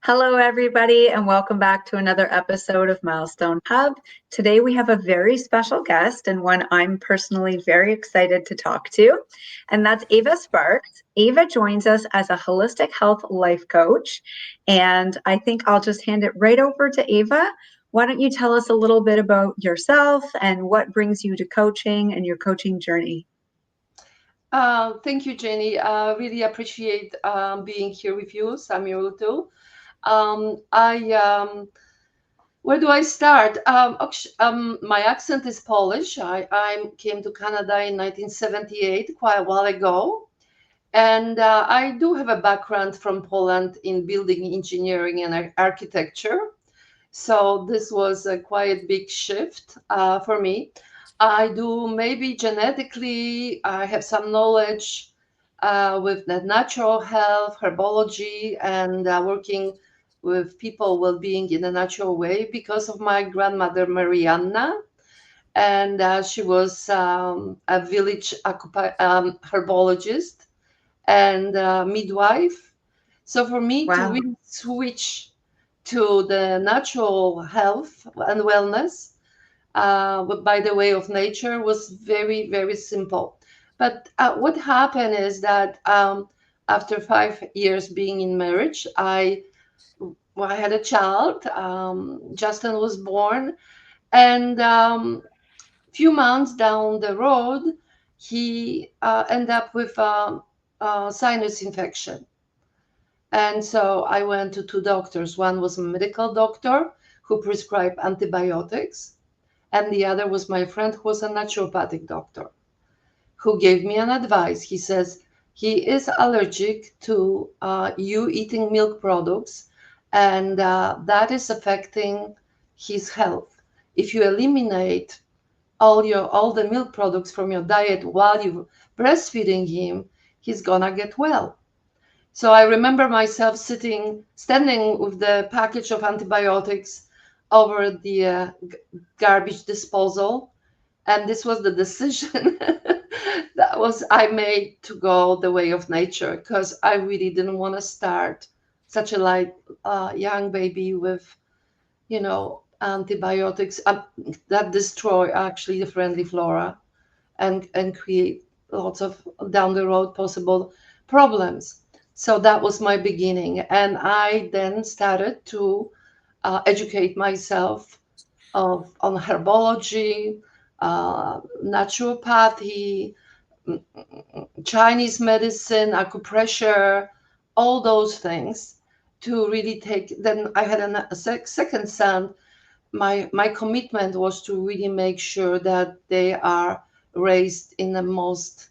Hello, everybody, and welcome back to another episode of Milestone Hub. Today, we have a very special guest and one I'm personally very excited to talk to, and that's Avah Sparks. Avah joins us as a holistic health life coach, and I think I'll just hand it right over to Avah. Why don't you tell us a little bit about yourself and what brings you to coaching and your coaching journey? Thank you, Jenny. Really appreciate being here with you, Samuel, too. I Where do I start? My accent is Polish. I came to Canada in 1978, quite a while ago, and I do have a background from Poland in building engineering and architecture. So this was a quite big shift for me. I do maybe genetically, I have some knowledge with the natural health, herbology, and working with people well-being in a natural way because of my grandmother Marianna, and she was a village herbologist and midwife. So for me to Wow. really switch to the natural health and wellness but by the way of nature was very, very simple. But what happened is that after 5 years being in marriage, I had a child. Justin was born, and few months down the road, he ended up with a sinus infection. And so I went to two doctors. One was a medical doctor who prescribed antibiotics, and the other was my friend who was a naturopathic doctor who gave me an advice. He says he is allergic to you eating milk products, and that is affecting his health. If you eliminate all the milk products from your diet while you breastfeeding him, he's gonna get well. So I remember myself standing with the package of antibiotics over the garbage disposal, and this was the decision that was I made to go the way of nature because I really didn't want to start such a light young baby with antibiotics that destroy actually the friendly flora and create lots of down the road possible problems. So that was my beginning. And I then started to educate myself on herbology, naturopathy, Chinese medicine, acupressure, all those things to really take. Then I had second son. My commitment was to really make sure that they are raised in the most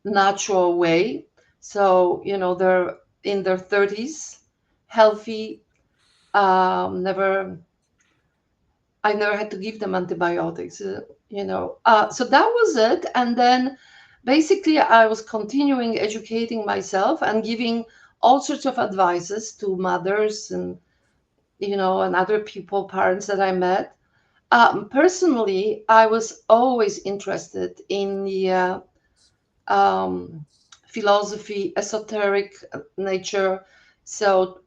natural way. So, they're in their 30s, healthy, never, I never had to give them antibiotics, So that was it. And then basically, I was continuing educating myself and giving all sorts of advices to mothers and other people, parents that I met. Personally, I was always interested in the philosophy, esoteric nature. So,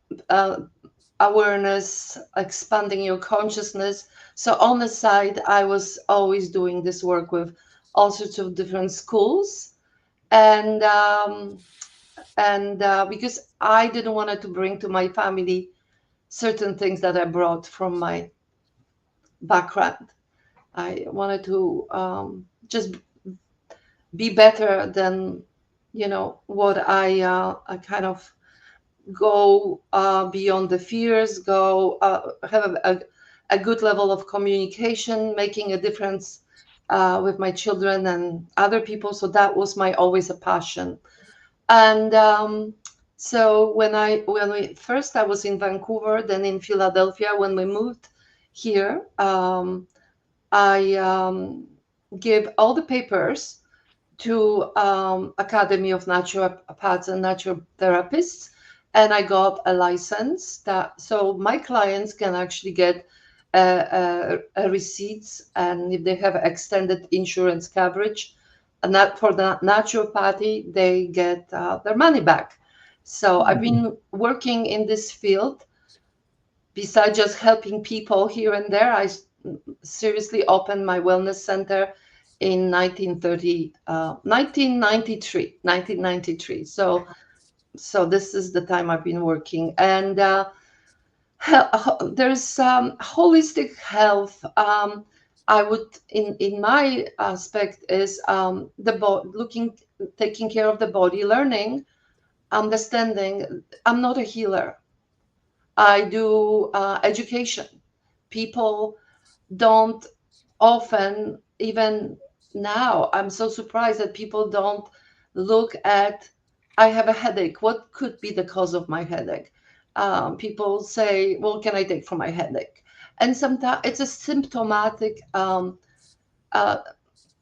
awareness, expanding your consciousness. So, on the side, I was always doing this work with all sorts of different schools. And because I didn't want to bring to my family certain things that I brought from my background. I wanted to just be better than what I kind of go beyond the fears, go have a good level of communication, making a difference with my children and other people. So that was my always a passion. And so when we first I was in Vancouver, then in Philadelphia. When we moved here, I gave all the papers to Academy of Naturopaths and Natural Therapists, and I got a license that so my clients can actually get receipts, and if they have extended insurance coverage, and that for the naturopathy, they get their money back. So I've been working in this field. Besides just helping people here and there, I seriously opened my wellness center in 1993. So this is the time I've been working. And there's holistic health. I would, in my aspect, is taking care of the body, learning, understanding. I'm not a healer. I do education. People don't often, even now, I'm so surprised that people don't look at, I have a headache. What could be the cause of my headache? People say, well, can I take for my headache? And sometimes it's a symptomatic uh,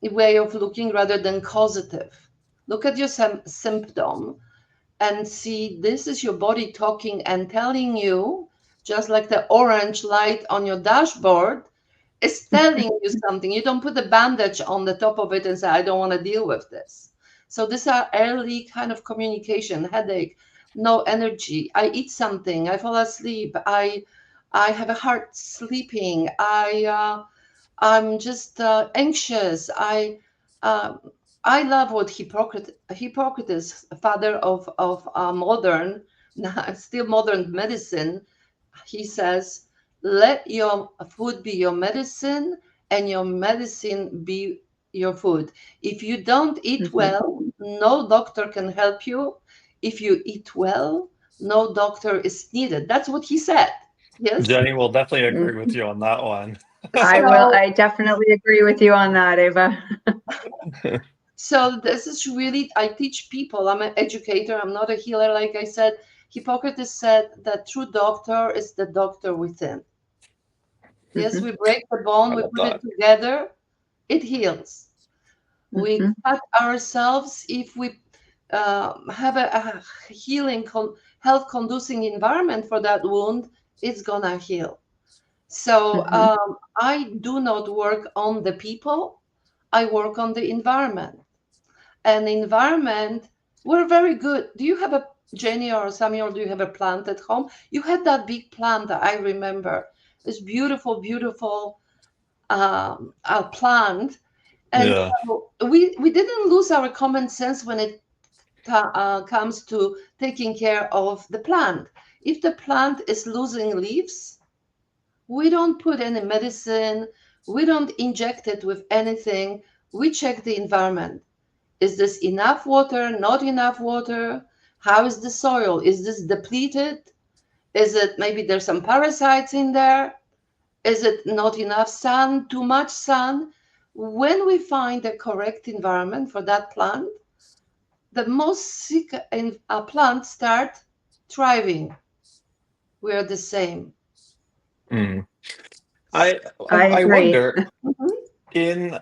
way of looking rather than causative. Look at your symptom and see this is your body talking and telling you, just like the orange light on your dashboard is telling you something. You don't put a bandage on the top of it and say, I don't want to deal with this. So these are early kind of communication, headache, no energy. I eat something, I fall asleep, I have a hard sleeping, I'm just anxious. Uh, I love what Hippocrates, father of modern, still modern medicine, he says, let your food be your medicine and your medicine be your food. If you don't eat Mhm. well, no doctor can help you. If you eat well, no doctor is needed. That's what he said. Yes. Jenny will definitely agree with Mhm. you on that one. So I definitely agree with you on that, Ava. So this is really, I teach people. I'm an educator. I'm not a healer, like I said. Hippocrates said that true doctor is the doctor within. Yes, Mhm. we break the bone, I we love put it that. together, it heals. We Mhm. cut ourselves. If we have a healing, health conducing environment for that wound, it's gonna heal. So Mhm. I do not work on the people. I work on the environment. And environment, we're very good. Do you have a, Jenny or Samuel, do you have a plant at home? You had that big plant that I remember. This beautiful, beautiful plant. And Yeah. so we didn't lose our common sense when it comes to taking care of the plant. If the plant is losing leaves, we don't put any medicine, we don't inject it with anything. We check the environment. Is this enough water, not enough water? How is the soil? Is this depleted? Is it maybe there's some parasites in there? Is it not enough sun, too much sun? When we find the correct environment for that plant, the most sick plants start thriving. We are the same. Mm. I I I agree. wonder Mhm. in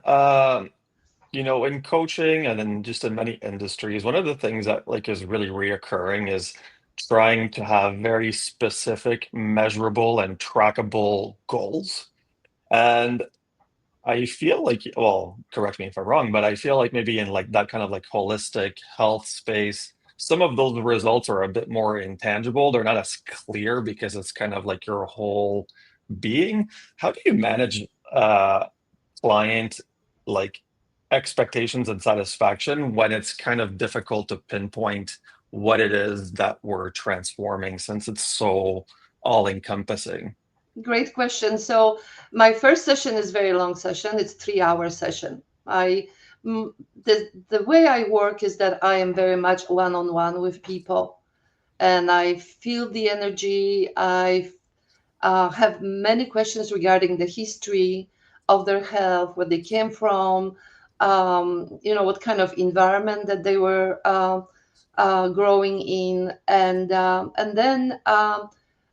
in coaching and then just in many industries, one of the things that like is really reoccurring is trying to have very specific, measurable, and trackable goals. And I feel like, well, correct me if I'm wrong, but I feel like maybe in like that kind of like holistic health space, some of those results are a bit more intangible. They're not as clear because it's kind of like your whole being. How do you manage client like expectations and satisfaction when it's kind of difficult to pinpoint what it is that we're transforming since it's so all encompassing? Great question. So my first session is very long session. It's 3 hour session. The way I work is that I am very much one on one with people, and I feel the energy. I have many questions regarding the history of their health, where they came from, what kind of environment that they were growing in, and then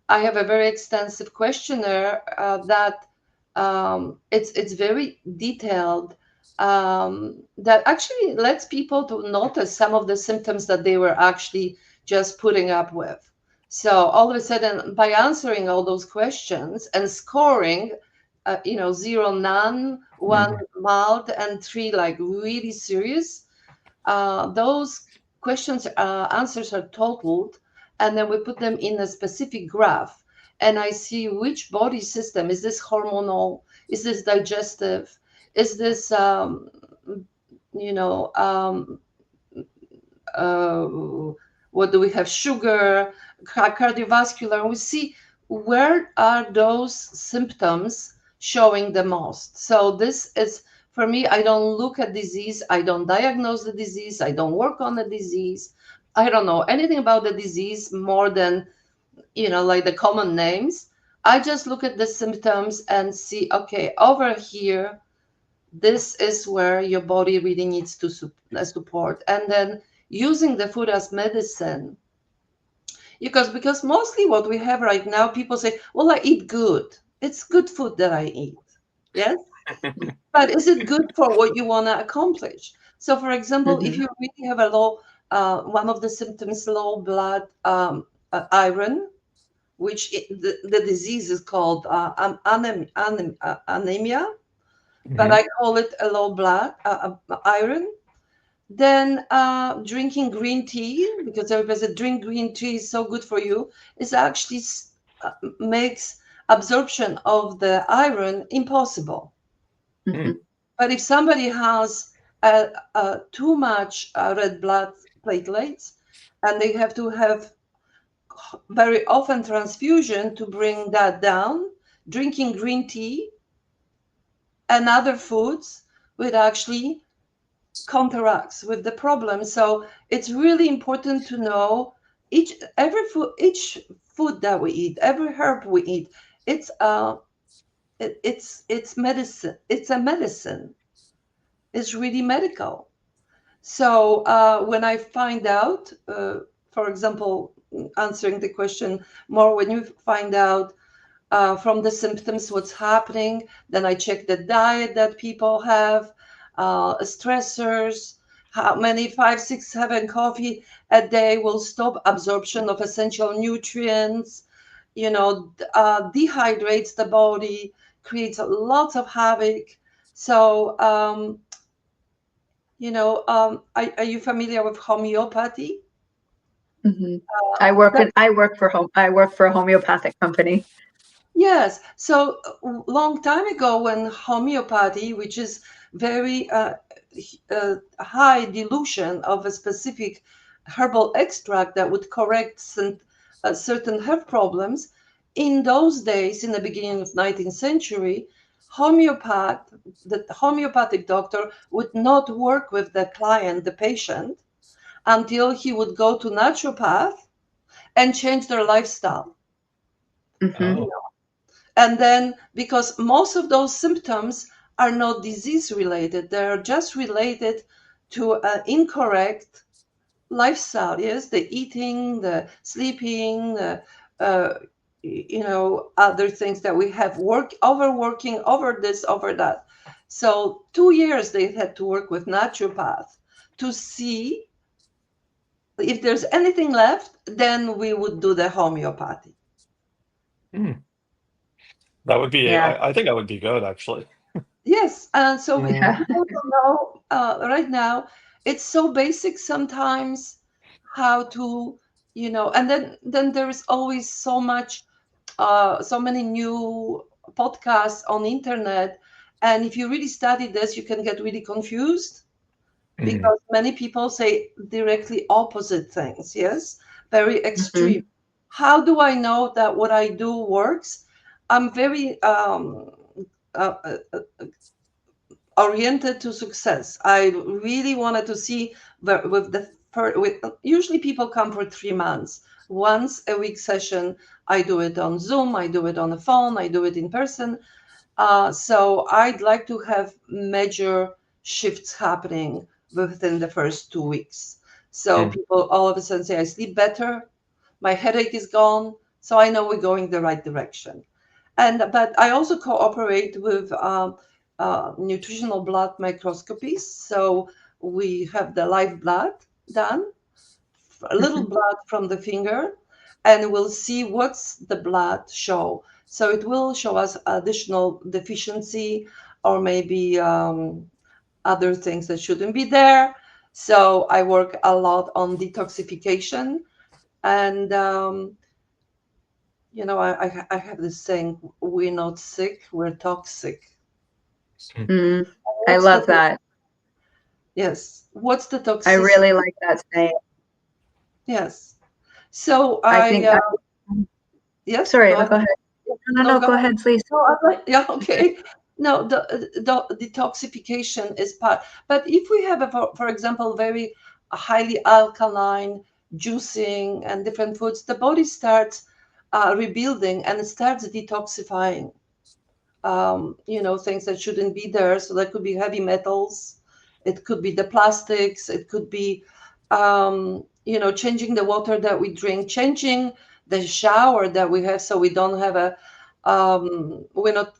I have a very extensive questionnaire that it's very detailed. That actually lets people to notice some of the symptoms that they were actually just putting up with. So all of a sudden, by answering all those questions and scoring, zero, none, one, Mhm. mild, and three, like really serious, those questions answers are totaled. and then we put them in a specific graph, and I see which body system is this: hormonal, is this digestive, is this you know uh, what do we have, sugar, cardiovascular, and we see where are those symptoms showing the most. So this is, for me, I don't look at disease, I don't diagnose the disease, I don't work on the disease, I don't know anything about the disease more than, like the common names. I just look at the symptoms and see, okay, over here, this is where your body really needs to support. And then using the food as medicine, because mostly what we have right now, people say, well, I eat good, it's good food that I eat, yes, but is it good for what you want to accomplish? So for example, if Mm-hmm. you really have a low one of the symptoms, low blood iron, which the disease is called anemia, but Mhm. I call it a low blood iron. Then drinking green tea, because everybody said drink green tea is so good for you, is actually makes absorption of the iron impossible. Mm. Mm-hmm. But if somebody has too much red blood platelets, and they have to have very often transfusion to bring that down, drinking green tea and other foods would actually counteracts with the problem. So it's really important to know each food that we eat, every herb we eat, it's it's medicine. It's a medicine. It's really medical. So when I find out, for example, answering the question more, when you find out from the symptoms what's happening, then I check the diet that people have, stressors, how many, 5 6 7 coffee a day will stop absorption of essential nutrients, dehydrates the body, creates lots of havoc. So are you familiar with homeopathy? Mm-hmm. That I work for a homeopathic company. Yes. So long time ago, when homeopathy, which is very high dilution of a specific herbal extract that would correct certain health problems, in those days, in the beginning of 19th century, the homeopathic doctor would not work with the client, the patient, until he would go to naturopath and change their lifestyle. Mm-hmm. Oh. And then, because most of those symptoms are not disease related, they're just related to an incorrect lifestyle. Yes, the eating, the sleeping, uh, other things that we have, overworking, over this, over that. So 2 years they had to work with naturopath to see if there's anything left. Then we would do the homeopathy. Mm. That would be, Yeah. I think that would be good actually. Yes, and so Yeah. people don't know right now. It's so basic sometimes how to, and then there is always so many new podcasts on internet, and if you really study this, you can get really confused Mm. because many people say directly opposite things. Yes, very extreme. Mm-hmm. How do I know that what I do works? I'm very oriented to success. I really wanted to see with usually people come for 3 months. Once a week session. I do it on Zoom. I do it on the phone. I do it in person. So I'd like to have major shifts happening within the first 2 weeks. So Mm. people all of a sudden say, I sleep better, my headache is gone. So I know we're going the right direction. But I also cooperate with nutritional blood microscopies. So we have the live blood done, a little Mm-hmm. blood from the finger, and we'll see what's the blood show. So it will show us additional deficiency, or maybe other things that shouldn't be there. So I work a lot on detoxification. And I have this saying: we're not sick, we're toxic. Mm, I What's love the that. Yes? What's the I toxicity? really like that saying. Yes. So I think yes, sorry, go go ahead. ahead. No, No, no, go go ahead. ahead, please. No, I'm like, yeah, okay. No, the detoxification is part. But if we have, for example, very highly alkaline juicing and different foods, the body starts rebuilding and it starts detoxifying. Things that shouldn't be there. So that could be heavy metals, it could be the plastics, it could be, changing the water that we drink, changing the shower that we have, so we don't have we're not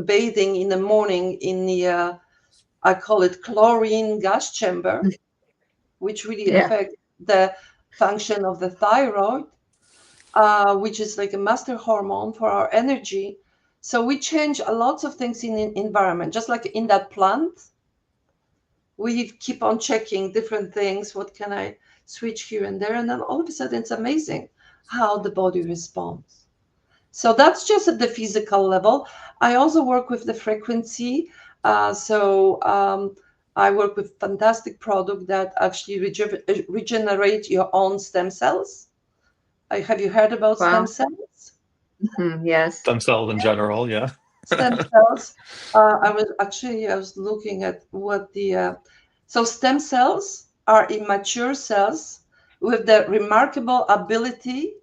bathing in the morning in the, I call it chlorine gas chamber, which really Yeah. affect the function of the thyroid, which is like a master hormone for our energy. So we change a lots of things in the environment, just like in that plant. We keep on checking different things. What can I switch here and there? And then all of a sudden, it's amazing how the body responds. So that's just at the physical level. I also work with the frequency. I work with fantastic product that actually regenerate your own stem cells. Have you heard about stem Wow. cells? Yes. Themselves in general, yeah. Stem cells. I was looking at what so stem cells are immature cells with the remarkable ability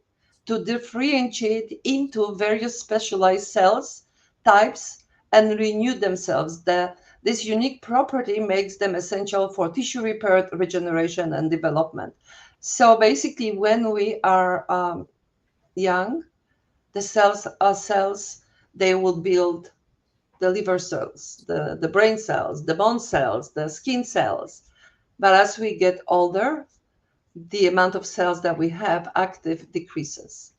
to differentiate into various specialized cells types and renew themselves. This unique property makes them essential for tissue repair, regeneration, and development. So basically, when we are young, the cells are cells, they will build the liver cells, the brain cells, the bone cells, the skin cells. But as we get older, the amount of cells that we have active decreases.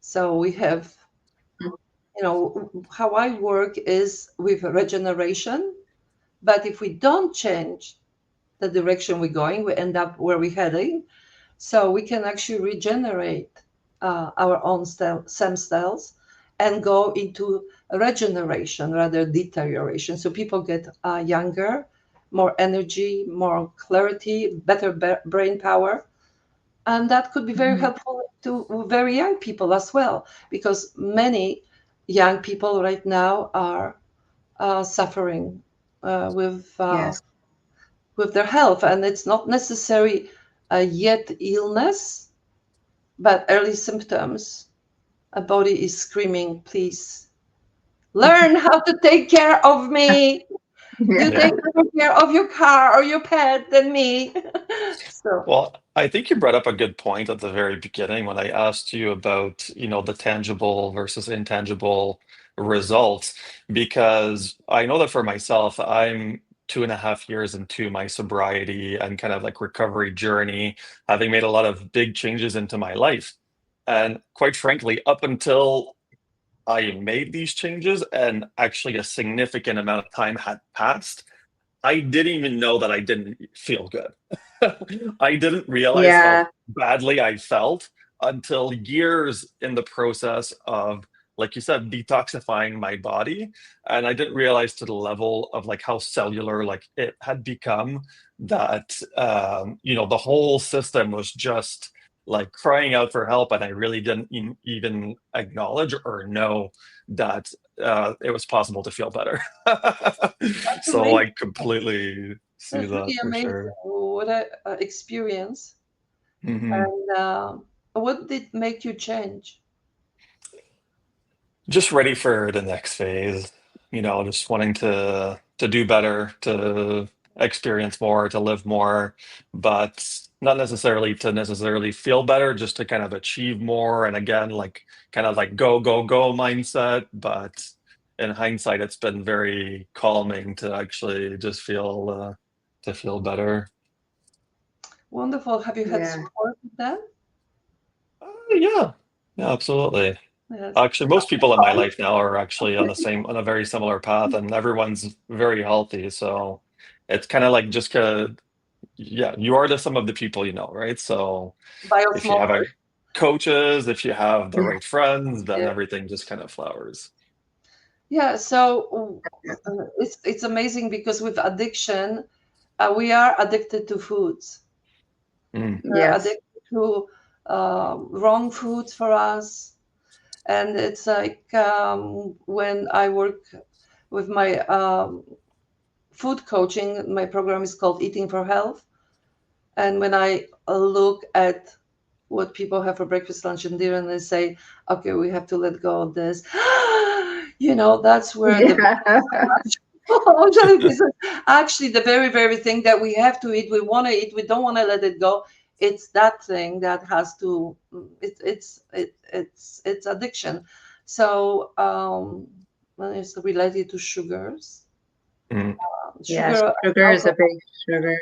So we have, how I work is with regeneration. But if we don't change the direction we're going, we end up where we're heading. So we can actually regenerate our own stem cells and go into regeneration rather deterioration. So people get younger, more energy, more clarity, better brain power. And that could be very Mhm. helpful to very young people as well, because many young people right now are suffering Yes. with their health. And it's not necessarily yet illness, but early symptoms. A body is screaming, please learn how to take care of me. You Yeah. take Yeah. better care of your car or your pet than me. So, Well, I think you brought up a good point at the very beginning when I asked you about, the tangible versus intangible results, because I know that for myself, I'm 2.5 years into my sobriety and kind of like recovery journey, having made a lot of big changes into my life. And quite frankly, up until I made these changes and actually a significant amount of time had passed, I didn't even know that I didn't feel good. I didn't realize how Yeah. badly I felt until years in the process of, like you said, detoxifying my body. And I didn't realize to the level of like how cellular like it had become that the whole system was just like crying out for help, and I really didn't even acknowledge or know that it was possible to feel better. that's So amazing. I completely see That's that really for amazing. sure. What a experience. Hmm. And what did make you change? Just ready for the next phase, just wanting to do better, to experience more, to live more, but not necessarily to necessarily feel better, just to kind of achieve more. And again, like kind of like go, go, go mindset. But in hindsight, it's been very calming to actually just feel better. Wonderful. Have you had Yeah. support with that? Yeah, yeah, absolutely. Yes. Actually, most people in my life now are actually on a very similar path, and everyone's very healthy. So it's kind of like just yeah, you are the sum of the people you know, right? So By if you have a osmosis. coaches, if you have the right friends, then Yeah. everything just kind of flowers. Yeah, so it's amazing because with addiction, we are addicted to foods. Mm, We're Yes. addicted to wrong foods for us. And it's like when I work with my food coaching, my program is called Eating for Health. And when I look at what people have for breakfast, lunch, and dinner, and they say, okay, we have to let go of this, that's where the Yeah. actually, this is actually the very, very thing that we have to eat. We want to eat. We don't want to let it go. It's that thing that has to. It's addiction. So when it's related to sugars, mm, Yes, sugar, sugar is a alcohol. big sugar.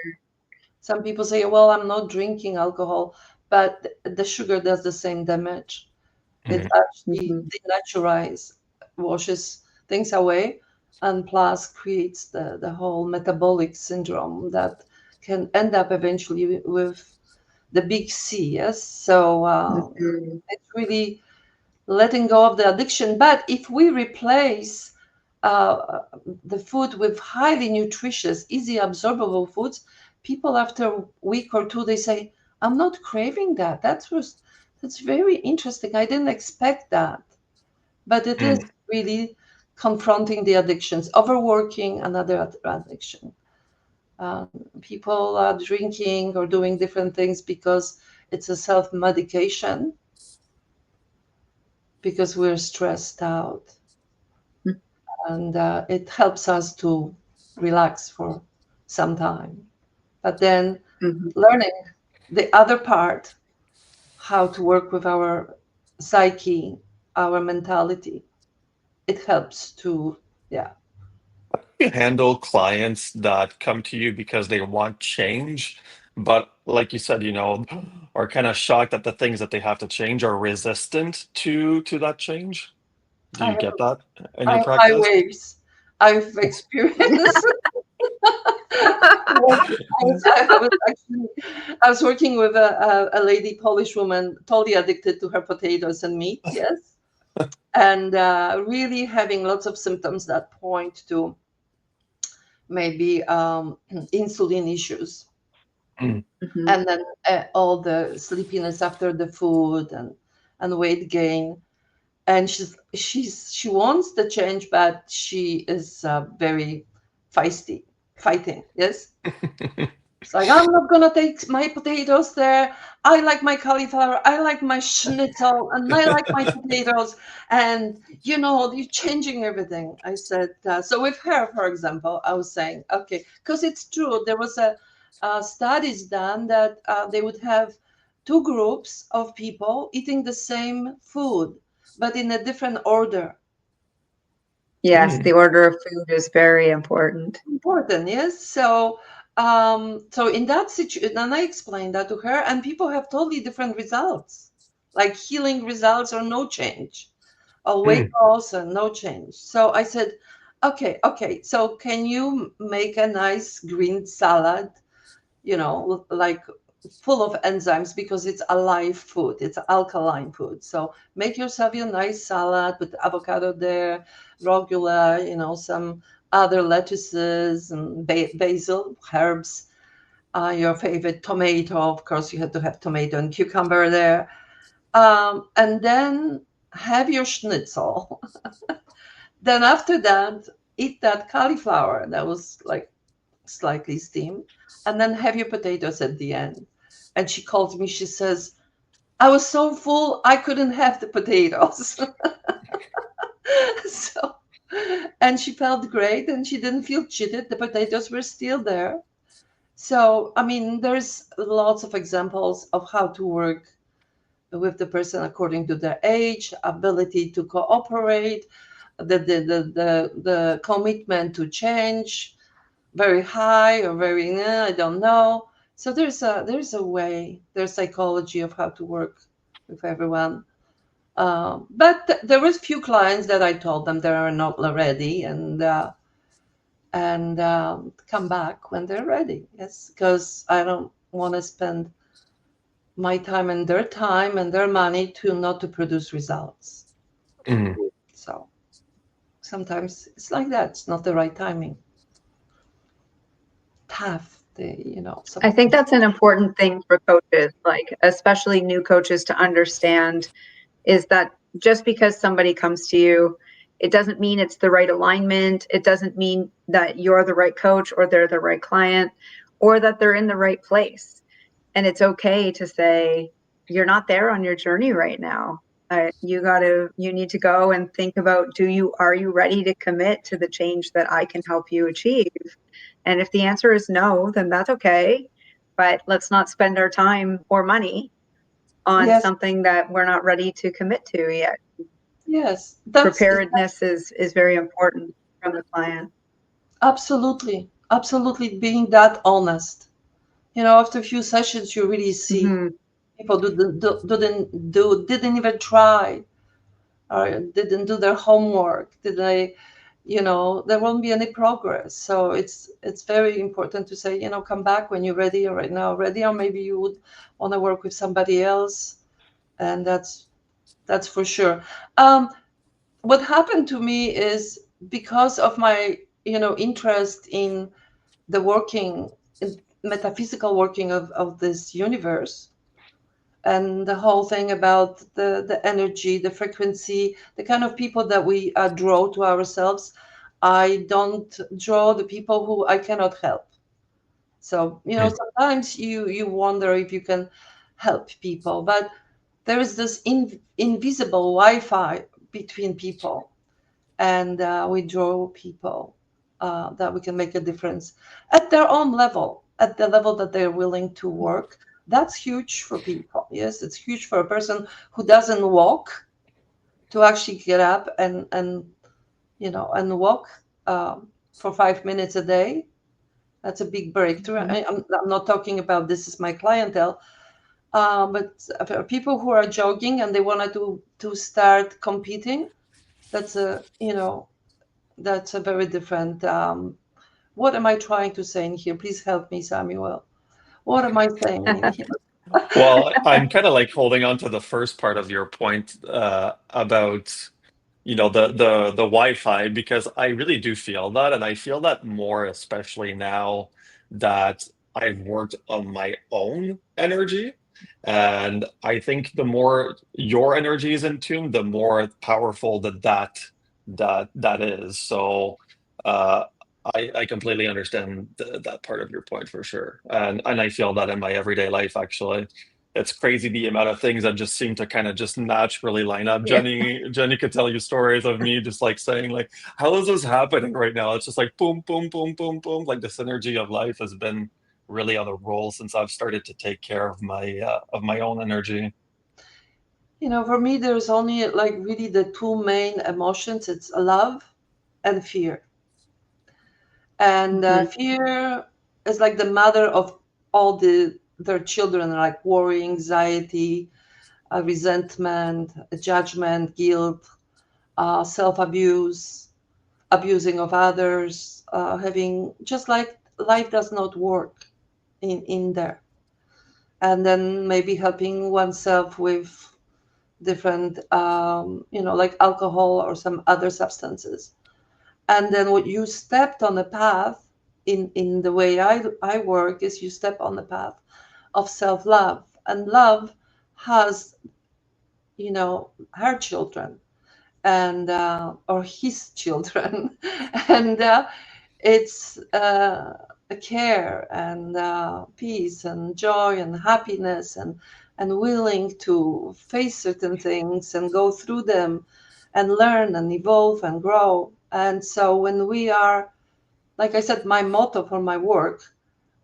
Some people say, "Well, I'm not drinking alcohol," but the sugar does the same damage. It mm. actually Mhm. denaturalizes, washes things away, and plus creates the whole metabolic syndrome that can end up eventually with the big C. Yes, so Mhm. it's really letting go of the addiction. But if we replace uh, the food with highly nutritious, easy absorbable foods, people after a week or two they say, "I'm not craving that. That's very interesting. I didn't expect that." But it is Mm. really confronting the addictions. Overworking, another addiction. People are drinking or doing different things because it's a self medication because we're stressed out. And it helps us to relax for some time. But then Mhm. learning the other part, how to work with our psyche, our mentality, it helps to, yeah. You handle clients that come to you because they want change, but like you said, are kind of shocked at the things that they have to change or resistant to that change. Do I you have, get that in I your have high practice? waves. I've experienced. Well, I was working with a lady, Polish woman, totally addicted to her potatoes and meat. Yes, and really having lots of symptoms that point to maybe insulin issues, Mm, Mhm. and then all the sleepiness after the food and weight gain. And she wants the change, but she is very feisty, fighting. Yes. It's like, I'm not gonna take my potatoes there. I like my cauliflower. I like my schnitzel, and I like my potatoes. And you're changing everything. I said so. With her, for example, I was saying, okay, because it's true. There was a studies done that they would have two groups of people eating the same food, but in a different order. Yes, mm, the order of food is very important. Important, yes. So in that situation, and I explained that to her, and people have totally different results, like healing results or no change, or weight mm. loss and no change. So I said, okay, so can you make a nice green salad, like full of enzymes because it's alive food, it's alkaline food. So make yourself a nice salad with avocado there, rugula, some other lettuces and basil, herbs, your favorite tomato. Of course, you have to have tomato and cucumber there. And then have your schnitzel. Then after that, eat that cauliflower that was like slightly steamed, and then have your potatoes at the end. And she calls me, she says, I was so full, I couldn't have the potatoes. So, and she felt great and she didn't feel cheated. The potatoes were still there. So, I mean, there's lots of examples of how to work with the person according to their age, ability to cooperate, the commitment to change, very high or very I don't know. So there's a way, there's psychology of how to work with everyone. But there was few clients that I told them they are not ready, and come back when they're ready. Yes, because I don't want to spend my time and their money to not to produce results. Mhm. So sometimes it's like that. It's not the right timing. Tough, I some. think that's an important thing for coaches, like especially new coaches to understand is that just because somebody comes to you, it doesn't mean it's the right alignment. It doesn't mean that you're the right coach or they're the right client or that they're in the right place. And it's okay to say, you're not there on your journey right now. You need to go and think about, are you ready to commit to the change that I can help you achieve? And if the answer is no, then that's okay. But let's not spend our time or money on Yes, something that we're not ready to commit to yet. yes, that's Preparedness is very important from the client. absolutely, absolutely being that honest. After a few sessions, you really see Mm-hmm. people didn't even try or didn't do their homework. Did they? There won't be any progress. So it's very important to say, come back when you're ready, or right now ready, or maybe you would want to work with somebody else, and that's for sure. What happened to me is because of my interest in the working in metaphysical working of this universe, and the whole thing about the energy, the frequency, the kind of people that we draw to ourselves. I don't draw the people who I cannot help. So Mhm. sometimes you wonder if you can help people, but there is this invisible Wi-Fi between people, and we draw people that we can make a difference at their own level, at the level that they're willing to work. That's huge for people. Yes, it's huge for a person who doesn't walk to actually get up and walk for 5 minutes a day. That's a big breakthrough. Mm-hmm. I'm not talking about this is my clientele, but for people who are jogging and they wanted to start competing. That's a very different. What am I trying to say in here? Please help me, Samuel. What am I saying in here? Well, I'm kind of like holding on to the first part of your point about the Wi-Fi, because I really do feel that, and I feel that more especially now that I've worked on my own energy. And I think the more your energy is in tune, the more powerful that is. So uh, I completely understand that part of your point for sure, and I feel that in my everyday life actually. It's crazy the amount of things that just seem to kind of just naturally line up. Yeah. Jenny could tell you stories of me just like saying like, how is this happening right now? It's just like boom, boom, boom, boom, boom. Like the synergy of life has been really on a roll since I've started to take care of my own energy. For me, there's only like really the two main emotions. It's love and fear. And Mm-hmm. fear is like the mother of all their children, like worry, anxiety, resentment, judgment, guilt, self-abuse, abusing of others, having just like life does not work in there. And then maybe helping oneself with different, like alcohol or some other substances. And then what you stepped on the path in the way I work is you step on the path of self-love. And love has, her children and or his children, and it's a care and peace and joy and happiness and willing to face certain things and go through them and learn and evolve and grow. And so when we are, like I said, my motto for my work,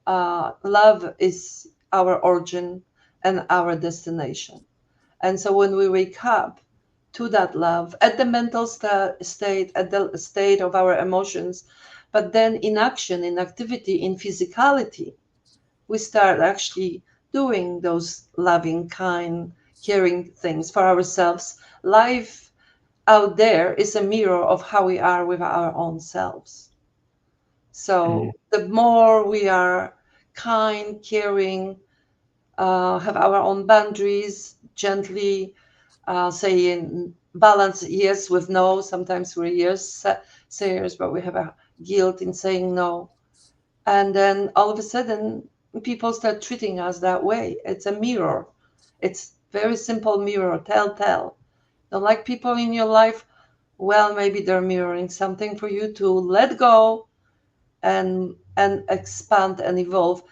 love is our origin and our destination. And so when we wake up to that love at the mental state, at the state of our emotions, but then in action, in activity, in physicality, we start actually doing those loving, kind, caring things for ourselves. Life out there is a mirror of how we are with our own selves. Mhm. So the more we are kind, caring, have our own boundaries, gently saying balance yes with no. Sometimes we're yes sayers, but we have a guilt in saying no. And then all of a sudden, people start treating us that way. It's a mirror. It's very simple mirror, tell. Don't like people in your life? Well, maybe they're mirroring something for you to let go and expand and evolve.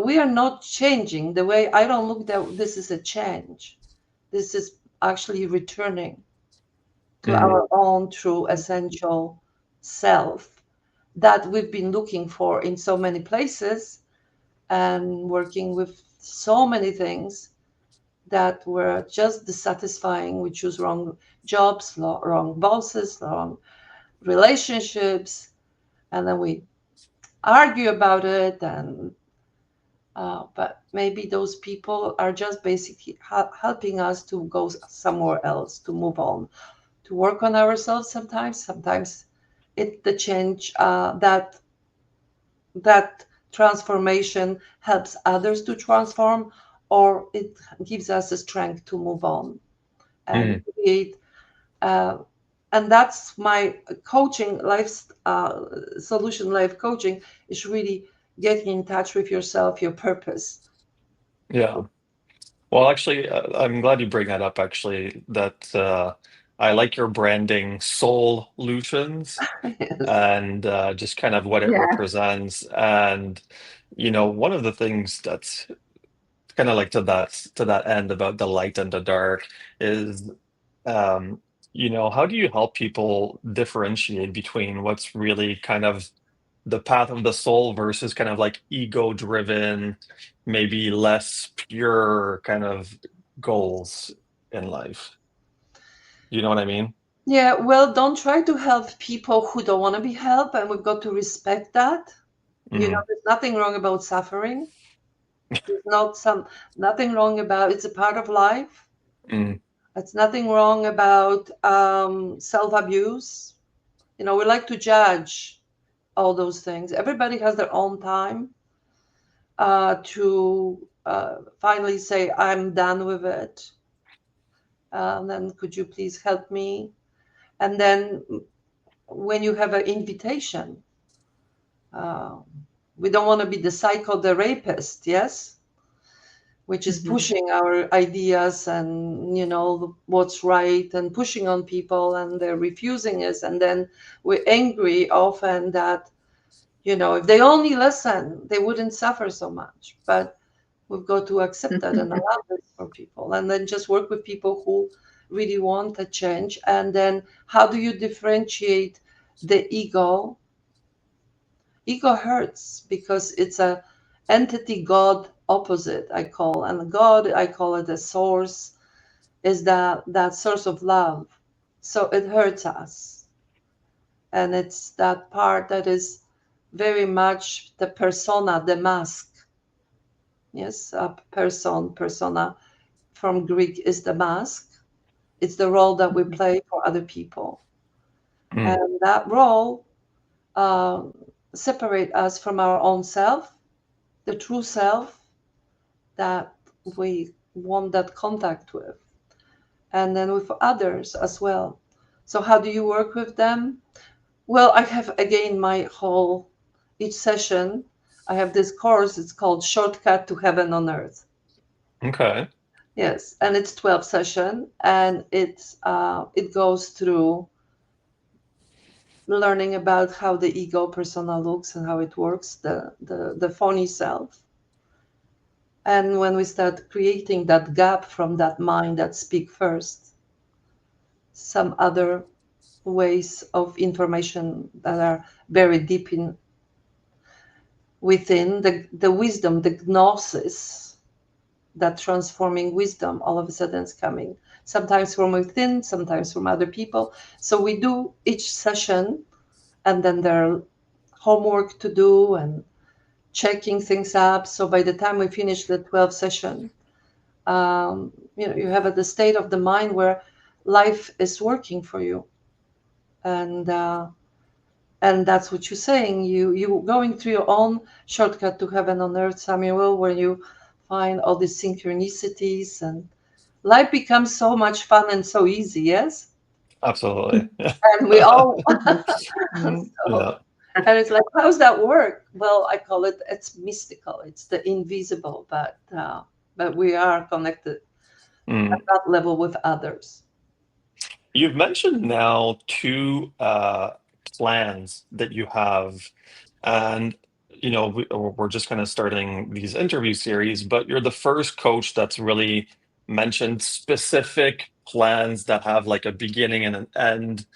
We are not changing the way. I don't look that this is a change. This is actually returning to Mm. our own true essential self that we've been looking for in so many places and working with so many things that were just dissatisfying. We choose wrong jobs, wrong bosses, wrong relationships, and then we argue about it. And but maybe those people are just basically helping us to go somewhere else, to move on, to work on ourselves. Sometimes it the change that transformation helps others to transform, or it gives us the strength to move on and Mm. create. Uh, and that's my coaching life solution. Life coaching is really getting in touch with yourself, your purpose. Yeah. Well, actually, I'm glad you bring that up, actually, that I like your branding soul lutions Yes. and just kind of what it Yeah. represents. And, one of the things that's kind of like to that end about the light and the dark is, um, how do you help people differentiate between what's really kind of the path of the soul versus kind of like ego driven, maybe less pure kind of goals in life? You know what I mean? Yeah, well, don't try to help people who don't want to be helped, and we've got to respect that. Hmm. There's nothing wrong about suffering. There's nothing wrong about it's a part of life. Mm. It's nothing wrong about self-abuse. We like to judge all those things. Everybody has their own time to finally say, I'm done with it. Then could you please help me? And then when you have an invitation, uh, we don't want to be the psycho, the rapist, yes? Which is Mhm. pushing our ideas and what's right and pushing on people and they're refusing us, and then we're angry often that if they only listen they wouldn't suffer so much. But we've got to accept that and allow this for people, and then just work with people who really want a change. And then how do you differentiate the ego hurts because it's a entity god opposite, I call, and god I call it a source, is that source of love. So it hurts us, and it's that part that is very much the persona, the mask. Yes, a persona from Greek is the mask. It's the role that we Mhm. play for other people, Mm. and that role um, separate us from our own self, the true self that we want that contact with, and then with others as well. So how do you work with them? Well, I have again my whole each session. I have this course. It's called Shortcut to Heaven on Earth. Okay. Yes, and it's 12 session, and it goes through learning about how the ego persona looks and how it works, the phony self. And when we start creating that gap from that mind that speak first, some other ways of information that are very deep in within the wisdom, the gnosis, that transforming wisdom all of a sudden is coming. Sometimes from within, sometimes from other people. So we do each session, and then there are homework to do and checking things up. So by the time we finish the 12 session, you have the state of the mind where life is working for you, and and that's what you're saying. You going through your own shortcut to heaven on earth, Samuel, where you find all these synchronicities, and life becomes so much fun and so easy. Yes. Absolutely. And we all Mhm. so, and it's like, how's that work? Well, I call it, it's mystical, it's the invisible, but we are connected at Mm. that level with others. You've mentioned now two plans that you have, and we're just kind of starting these interview series, but you're the first coach that's really mentioned specific plans that have like a beginning and an end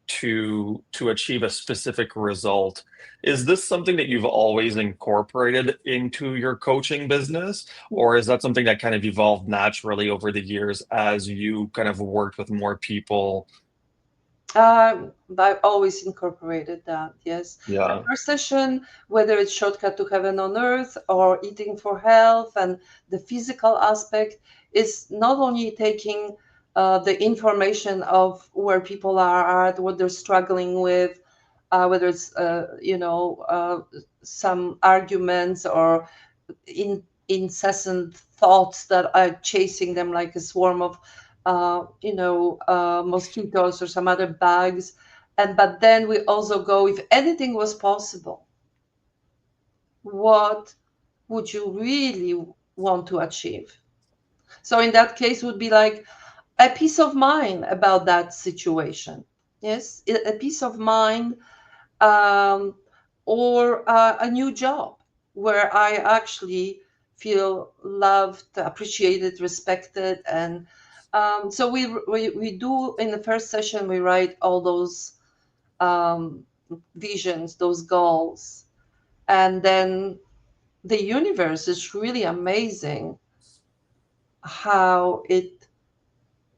to achieve a specific result. Is this something that you've always incorporated into your coaching business, or is that something that kind of evolved naturally over the years as you kind of worked with more people? I've always incorporated that, yes. The Yeah. first session, whether it's Shortcut to Heaven on Earth or Eating for Health, and the physical aspect is not only taking the information of where people are at, what they're struggling with, whether it's, some arguments or incessant thoughts that are chasing them like a swarm of mosquitoes or some other bugs. And but then we also go, if anything was possible, what would you really want to achieve? So in that case would be like a peace of mind about that situation. Yes, a peace of mind, um, or a new job where I actually feel loved, appreciated, respected. And so we do, in the first session, we write all those um, visions, those goals. And then the universe is really amazing how it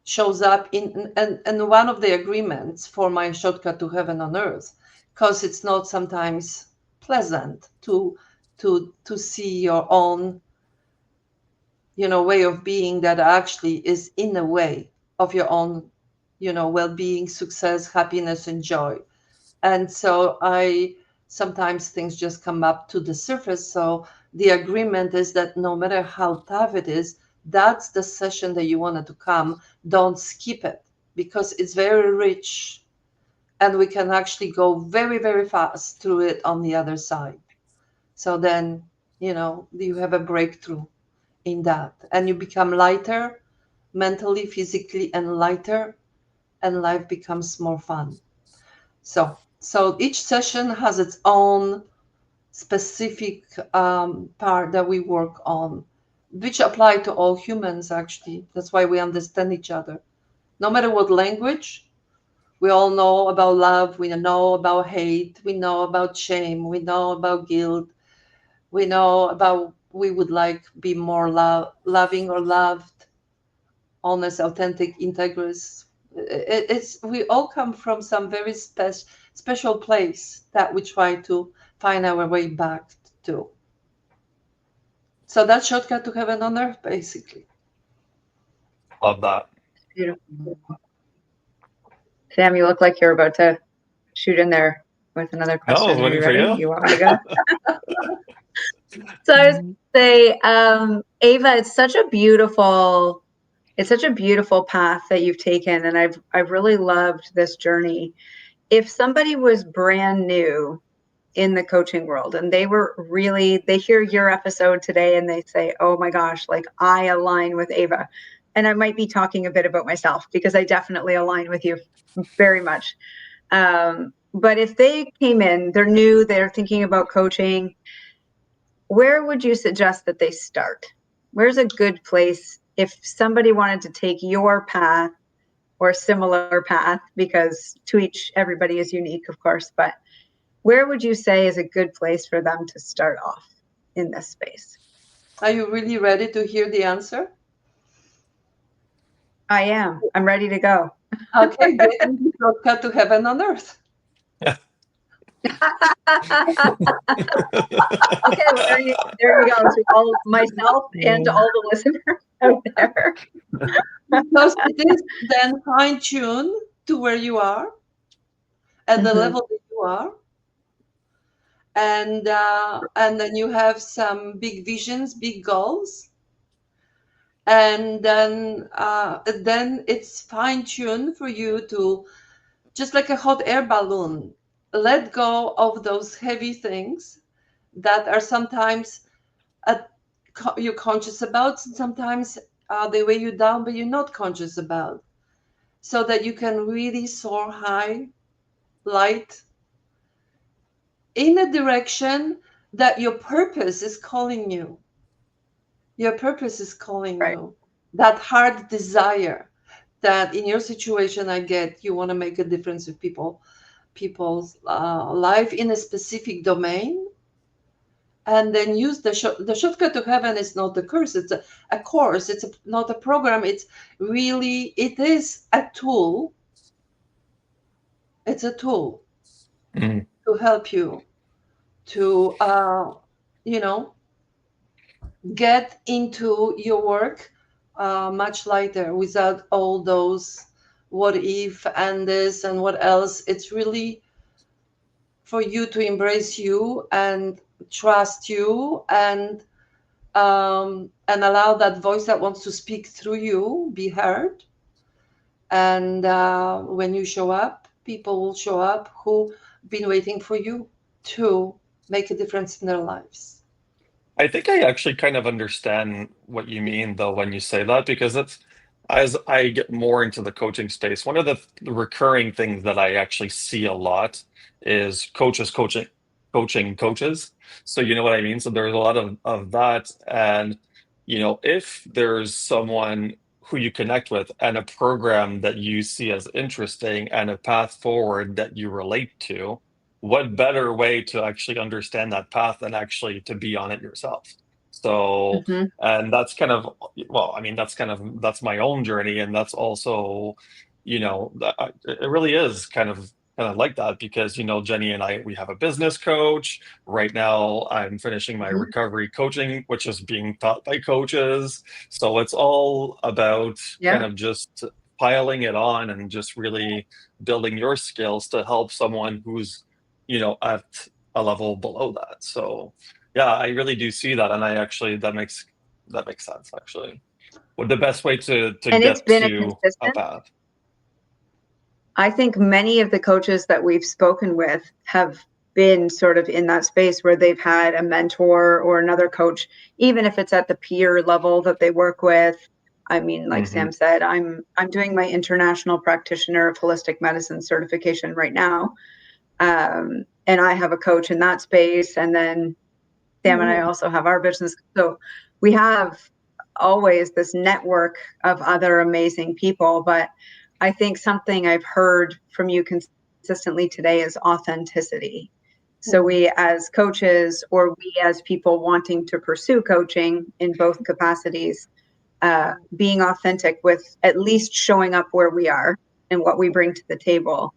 shows up in, and one of the agreements for my Shortcut to Heaven on Earth, because it's not sometimes pleasant to see your own way of being that actually is in the way of your own well-being, success, happiness, and joy. And so I sometimes things just come up to the surface. So the agreement is that no matter how tough it is, that's the session that you wanted to come. Don't skip it, because it's very rich and we can actually go very, very fast through it on the other side. So then, you have a breakthrough in that, and you become lighter mentally, physically, and lighter, and life becomes more fun. So each session has its own specific part that we work on, which apply to all humans, actually. That's why we understand each other. No matter what language, we all know about love, we know about hate, we know about shame, we know about guilt, we know about we would like be more loving or loved, honest, authentic, integrous. It's we all come from some very special place that we try to find our way back to. So that's Shortcut to Heaven on Earth, basically. Love that. Beautiful. Sam, you look like you're about to shoot in there with another No, I was question. Are you waiting for ready? you. You want me to go? So I was going to say, Ava, it's such a beautiful path that you've taken, and I've really loved this journey. If somebody was brand new in the coaching world and they hear your episode today and they say, oh my gosh, like I align with Ava. And I might be talking a bit about myself because I definitely align with you very much. But if they came in, they're new, they're thinking about coaching, where would you suggest that they start? Where's a good place if somebody wanted to take your path or a similar path, because everybody is unique, of course, but where would you say is a good place for them to start off in this space? Are you really ready to hear the answer? I am. I'm ready to go. Okay, get into Shortcut to Heaven on Earth. Okay, well, there you go to all myself and to all the listeners out there. Because it is then fine-tuned to where you are, at the Mhm. level that you are. and then you have some big visions, big goals, and then it's fine-tuned for you to, just like a hot air balloon, let go of those heavy things that are sometimes uh, you're conscious about, sometimes they weigh you down, but you're not conscious about, so that you can really soar high, light, in a direction that your purpose is calling you. Your purpose is calling Right. you. That hard desire that in your situation, I get, you want to make a difference with people's life in a specific domain, and then use the shortcut to heaven is not a curse. It's a course. It's not a program. It's really, it is a tool. It's a tool Mm. to help you to, you know, get into your work much lighter without all those what if and this and what else. It's really for you to embrace you and trust you, and allow that voice that wants to speak through you be heard. And when you show up, people will show up who been waiting for you to make a difference in their lives. I think I actually kind of understand what you mean though when you say that, because it's as I get more into the coaching space, one of the recurring things that I actually see a lot is coaching coaches. So you know what I mean? So there's a lot of that. And if there's someone who you connect with and a program that you see as interesting and a path forward that you relate to, what better way to actually understand that path than actually to be on it yourself? So, Hmm. and that's kind of, well, I mean, that's my own journey. And that's also, it really is kind of like that because, Jenny and I, we have a business coach. Right now, I'm finishing my Hmm. recovery coaching, which is being taught by coaches. So it's all about Yeah. kind of just piling it on and just really building your skills to help someone who's at a level below that. So yeah, I really do see that, and I actually that makes sense actually. What the best way to And it's get been a to a consistent. path? I think many of the coaches that we've spoken with have been sort of in that space where they've had a mentor or another coach, even if it's at the peer level that they work with. I mean, like Hmm. Sam said, I'm doing my international practitioner of holistic medicine certification right now. And I have a coach in that space. And then Sam and I Mhm. also have our business. So we have always this network of other amazing people. But I think something I've heard from you consistently today is authenticity. So Mhm. we as coaches, or we as people wanting to pursue coaching in both capacities, being authentic with at least showing up where we are and what we bring to the table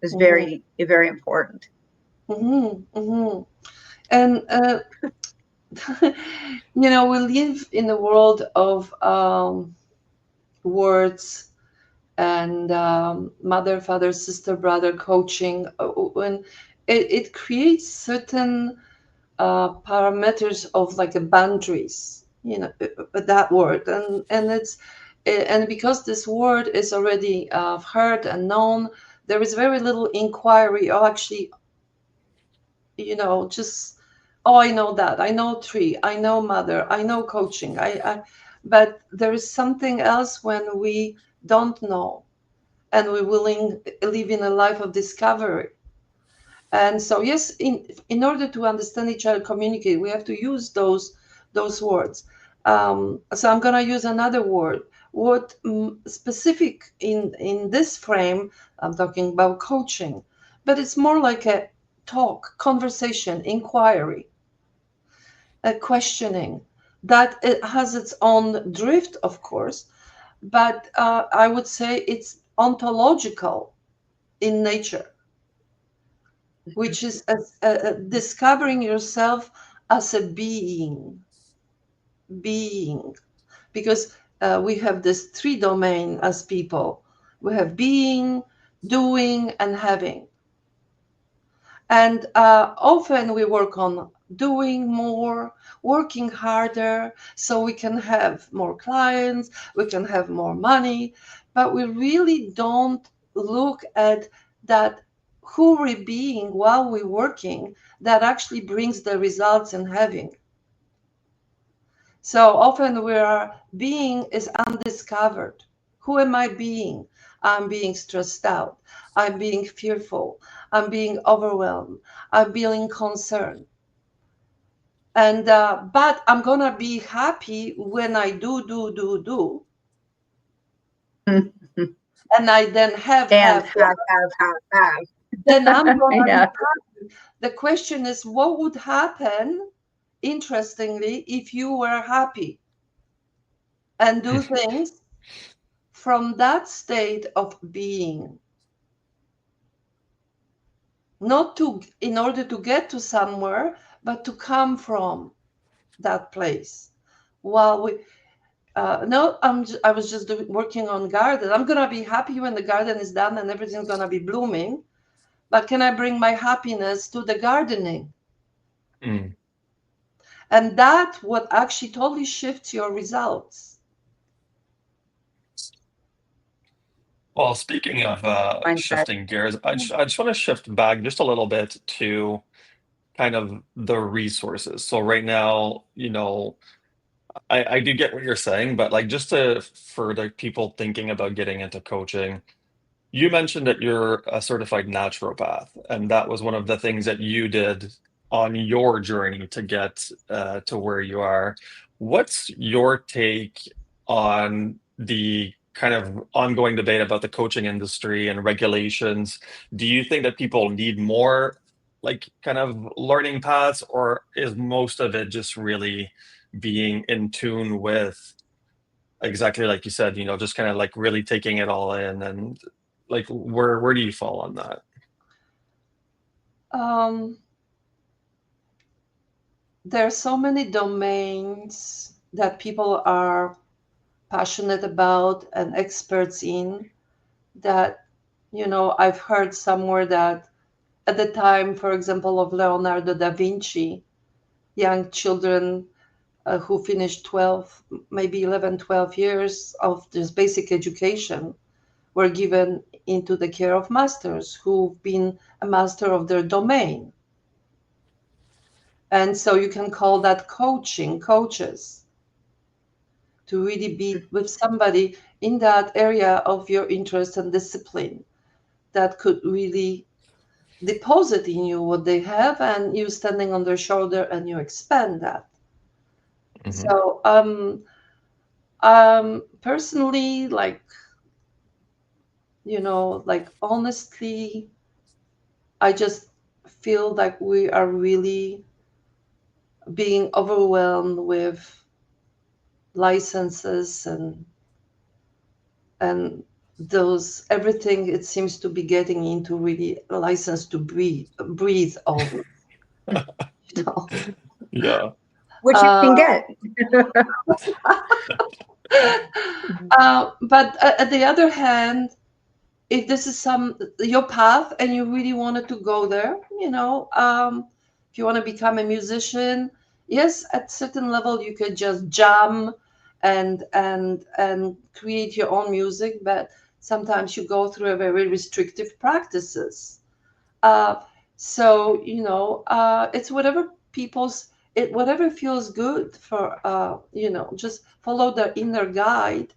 is Mhm. very, very important. Mhm. Mhm. And we live in a world of words and mother, father, sister, brother coaching, when it creates certain parameters of like a boundaries, that word, and it's and because this word is already heard and known, there is very little inquiry, or actually, just, oh, I know that, I know tree, I know mother, I know coaching, but there is something else when we don't know, and we're willing live in a life of discovery. And so, yes, in order to understand each other, communicate, we have to use those words. So I'm gonna use another word. What specific in this frame? I'm talking about coaching, but it's more like a talk, conversation, inquiry, a questioning that it has its own drift, of course, but I would say it's ontological in nature, which is discovering yourself as a being, because we have this three domain as people. We have being, doing, and having. And often we work on doing more, working harder, so we can have more clients, we can have more money, but we really don't look at that who we're being while we're working that actually brings the results in having. So often we are being is undiscovered. Who am I being? I'm being stressed out. I'm being fearful. I'm being overwhelmed. I'm being concerned. And but I'm gonna be happy when I do, and I then have And have have. then I'm gonna be Yeah. happy. The question is, what would happen, interestingly, if you were happy and do things from that state of being, not to in order to get to somewhere, but to come from that place. While we no, I was just working on garden. I'm gonna be happy when the garden is done and everything's gonna be blooming, but can I bring my happiness to the gardening? Mm. And that what actually totally shifts your results. Well, speaking of Mindset. shifting gears, I just want to shift back just a little bit to kind of the resources. So right now, I do get what you're saying, but like just for the people thinking about getting into coaching, you mentioned that you're a certified naturopath, and that was one of the things that you did on your journey to get to where you are. What's your take on the kind of ongoing debate about the coaching industry and regulations? Do you think that people need more like kind of learning paths, or is most of it just really being in tune with exactly like you said, just kind of like really taking it all in and like where do you fall on that? Um, there are so many domains that people are passionate about and experts in that, I've heard somewhere that at the time, for example, of Leonardo da Vinci, young children who finished 12, maybe 11, 12 years of this basic education were given into the care of masters who've been a master of their domain. And so you can call that coaching, coaches, to really be with somebody in that area of your interest and discipline that could really deposit in you what they have, and you standing on their shoulder and you expand that. Hmm. So personally, like, like, honestly, I just feel like we are really being overwhelmed with licenses and those everything it seems to be getting into really a license to breathe all, you know. Yeah. Which you Uh, can get. but at the other hand, if this is your path and you really wanted to go there, if you want to become a musician, yes, at certain level you could just jam and create your own music, but sometimes you go through a very restrictive practices. uh, so it's whatever feels good for just follow the inner guide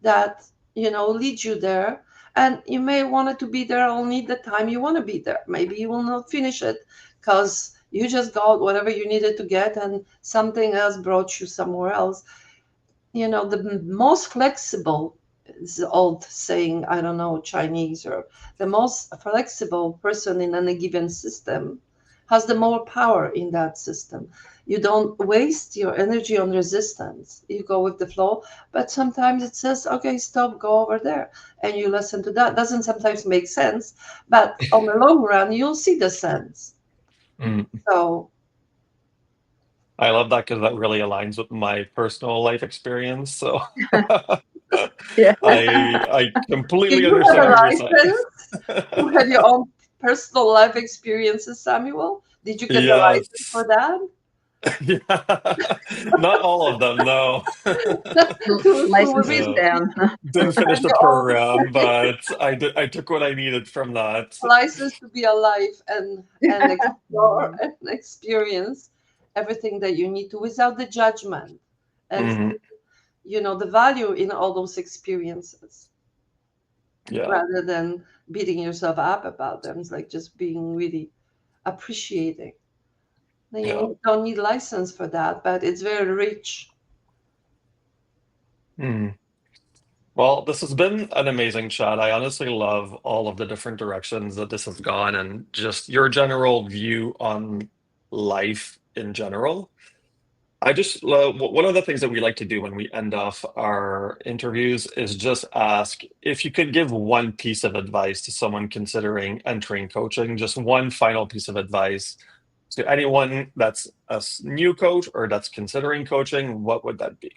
that lead you there. And you may want it to be there only the time you want to be there. Maybe you will not finish it because you just got whatever you needed to get and something else brought you somewhere else. The most flexible is the old saying, I don't know, Chinese, or the most flexible person in any given system has the more power in that system. You don't waste your energy on resistance. You go with the flow, but sometimes it says, okay, stop, go over there. And you listen to that. Doesn't sometimes make sense, but on the long run, you'll see the sense. Mm. So, I love that because that really aligns with my personal life experience. So Yeah. I do completely you have understand a what you're saying. license to have your own personal life experiences, Samuel? Did you get the license Yes. for that? Yeah. Not all of them, no. To License to really No. stand. Didn't finish spend the your own program, but I took what I needed from that. license to be alive and explore Mhm. and experience everything that you need to without the judgment and Hmm. the value in all those experiences Yeah. rather than beating yourself up about them. It's like just being really appreciating. Now, Yeah. don't need license for that, but it's very rich. Mm. Well, this has been an amazing chat. I honestly love all of the different directions that this has gone and just your general view on life in general. I just love one of the things that we like to do when we end off our interviews is just ask if you could give one piece of advice to someone considering entering coaching, just one final piece of advice to anyone that's a new coach or that's considering coaching, what would that be?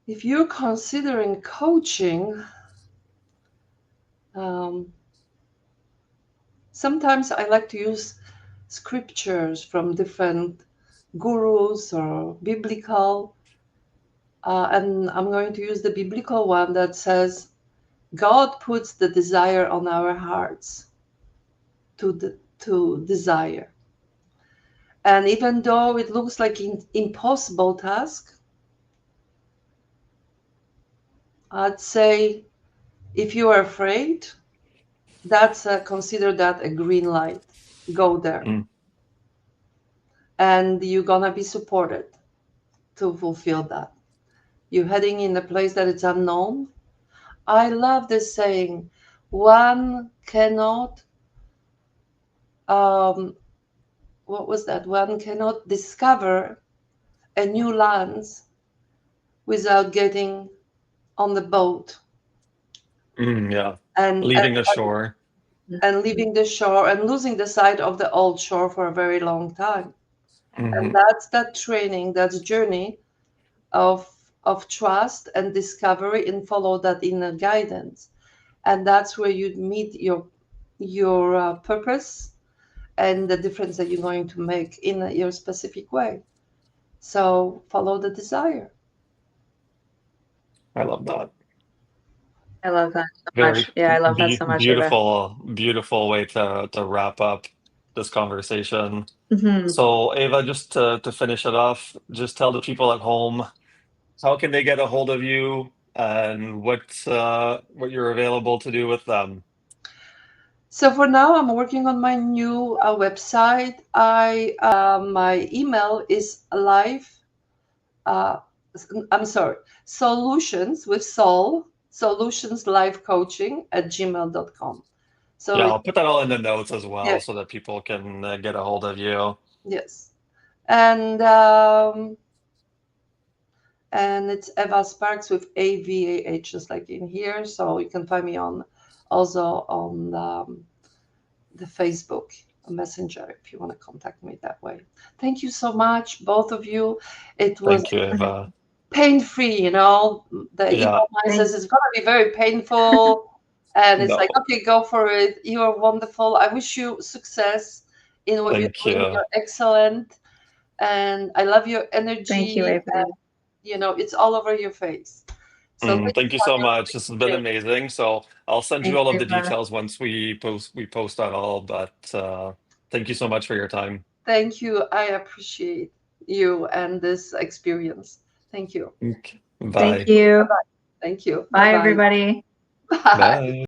If you're considering coaching, um, sometimes I like to use scriptures from different gurus or biblical, and I'm going to use the biblical one that says, God puts the desire on our hearts to desire. And even though it looks like an impossible task, I'd say if you are afraid, consider that a green light. Go there, Mm, and you're gonna be supported to fulfill that. You're heading in a place that is unknown. I love this saying: one cannot, um, what was that? One cannot discover a new lands without getting on the boat yeah. and and, Leaving the shore. and leaving the shore and losing the sight of the old shore for a very long time. And Hmm. that's that training, that's journey of trust and discovery and follow that inner guidance. And that's where you meet your purpose and the difference that you're going to make in your specific way. So follow the desire. I love that. I love that so Very much. Yeah, I love that so much, Ava. beautiful way to wrap up this conversation. Hmm. So, Ava, just to finish it off, just tell the people at home how can they get a hold of you and what you're available to do with them. So for now, I'm working on my new website. I My email is live. Uh, I'm sorry, solutions with soul solutions life coaching at gmail.com. So Yeah, it, I'll put that all in the notes as well yeah, so that people can get a hold of you. yes, and it's Avah Sparks with AVAH, just like in here. So you can find me on also on the Facebook Messenger if you want to contact me that way. Thank you so much, both of you. It was Thank you, Ava. pain-free, The Yeah, ego mind Thank, says it's gonna be very painful, and it's like, no, okay, go for it. You are wonderful. I wish you success in what you're thank doing. you. You're excellent, and I love your thank you, energy. Ava. It's all over your face. So thank Thank you, you so Tanya, much. This has been for amazing. So I'll send you Thanks, all of the Ava. details once we post that all. But thank you so much for your time. Thank you. I appreciate you and this experience. Thank you. Okay. Thank Bye. you. Thank you. Bye Bye, bye. everybody. Bye. Bye.